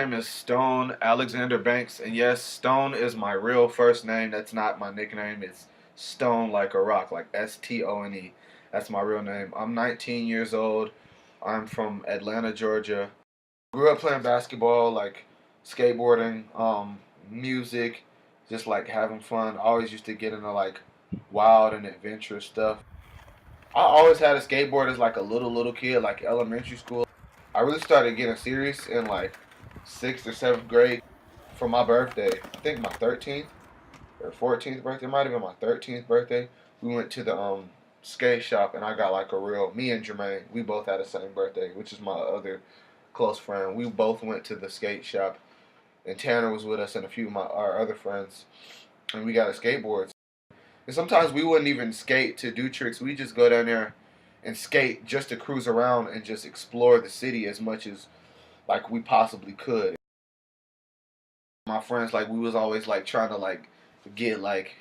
My name is Stone Alexander Banks, and yes, Stone is my real first name. That's not my nickname. It's Stone like a rock, like Stone. That's my real name. I'm 19 years old. I'm from Atlanta, Georgia. Grew up playing basketball, like skateboarding, music, just like having fun. Always used to get into like wild and adventurous stuff. I always had a skateboard as like a little kid, like elementary school. I really started getting serious in like sixth or seventh grade for my birthday. I think my 13th or 14th birthday. It might have been my 13th birthday. We went to the skate shop and I got like a real. Me and Jermaine, we both had the same birthday, which is my other close friend. We both went to the skate shop, and Tanner was with us and a few of our other friends, and we got a skateboard. And sometimes we wouldn't even skate to do tricks. We just go down there and skate just to cruise around and just explore the city as much as like we possibly could. My friends, like, we was always like trying to like get like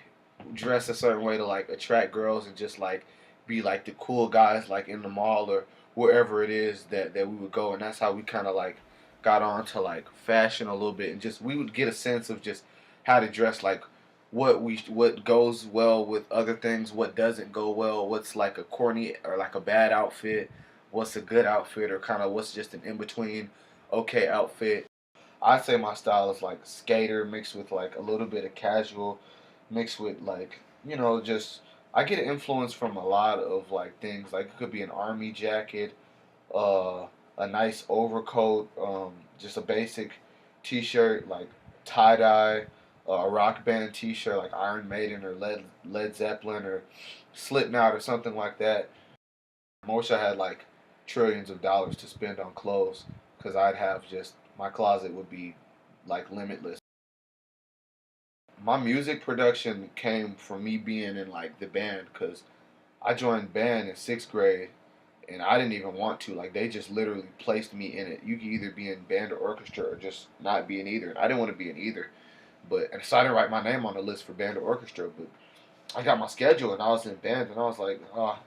dress a certain way to like attract girls and just like be like the cool guys like in the mall or wherever it is that we would go. And that's how we kind of like got on to like fashion a little bit, and just we would get a sense of just how to dress, like what goes well with other things, what doesn't go well, what's like a corny or like a bad outfit, what's a good outfit, or kind of what's just an in between okay outfit. I'd say my style is like skater mixed with like a little bit of casual, mixed with like, just I get influence from a lot of like things. Like it could be an army jacket, uh, a nice overcoat, just a basic t-shirt like tie dye, a rock band t-shirt like Iron Maiden or Led Zeppelin or Slipknot or something like that. I wish I had like trillions of dollars to spend on clothes, because I'd have just my closet would be like limitless. My music production came from me being in like the band, because I joined band in sixth grade and I didn't even want to. Like they just literally placed me in it. You can either be in band or orchestra or just not be in either. And I didn't want to be in either. And so I didn't write my name on the list for band or orchestra. But I got my schedule and I was in band, and I was like, oh,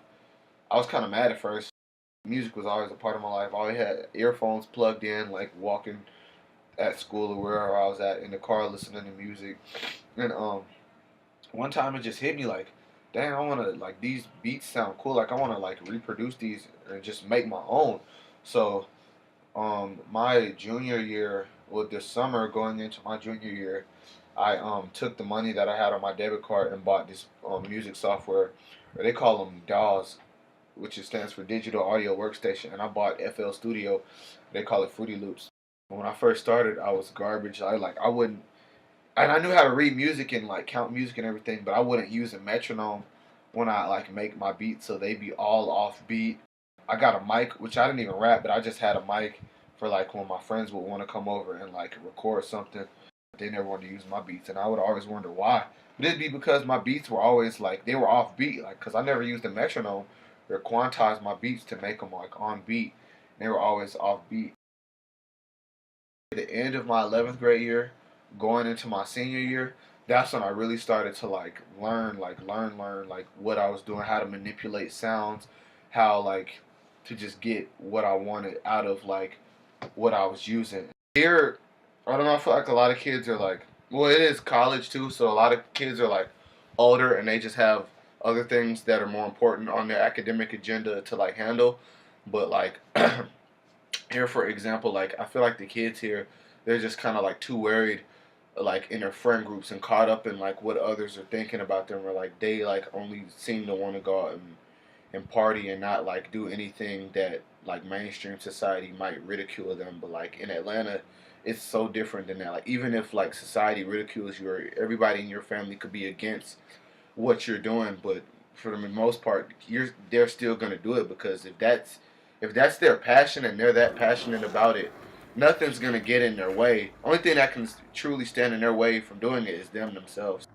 I was kind of mad at first. Music was always a part of my life. I always had earphones plugged in, like walking at school or wherever I was at in the car listening to music. And one time it just hit me like, dang, I want to like these beats sound cool. Like I want to like reproduce these and just make my own. So my junior year, well, this summer going into my junior year, I took the money that I had on my debit card and bought this music software, or they call them DAWs, which stands for Digital Audio Workstation, and I bought FL Studio. They call it Fruity Loops. When I first started, I was garbage. I wouldn't, and I knew how to read music and like count music and everything, but I wouldn't use a metronome when I like make my beats, so they'd be all off beat. I got a mic, which I didn't even rap, but I just had a mic for like when my friends would want to come over and like record something. They never wanted to use my beats, and I would always wonder why. But it'd be because my beats were always like they were off beat, like because I never used a metronome or quantized my beats to make them like on beat. They were always off beat. At the end of my 11th grade year, going into my senior year, that's when I really started to like learn like what I was doing, how to manipulate sounds, how like to just get what I wanted out of like what I was using. Here, I don't know, I feel like a lot of kids are like, well, it is college too, so a lot of kids are like older and they just have other things that are more important on their academic agenda to like handle. But like here, for example, like I feel like the kids here, they're just kind of like too worried, like in their friend groups and caught up in like what others are thinking about them, or like they like only seem to want to go out and party and not like do anything that like mainstream society might ridicule them. But like in Atlanta, it's so different than that. Like even if like society ridicules you, or everybody in your family could be against what you're doing, but for the most part, they're still gonna do it, because if that's their passion and they're that passionate about it, nothing's gonna get in their way. Only thing that can truly stand in their way from doing it is them themselves.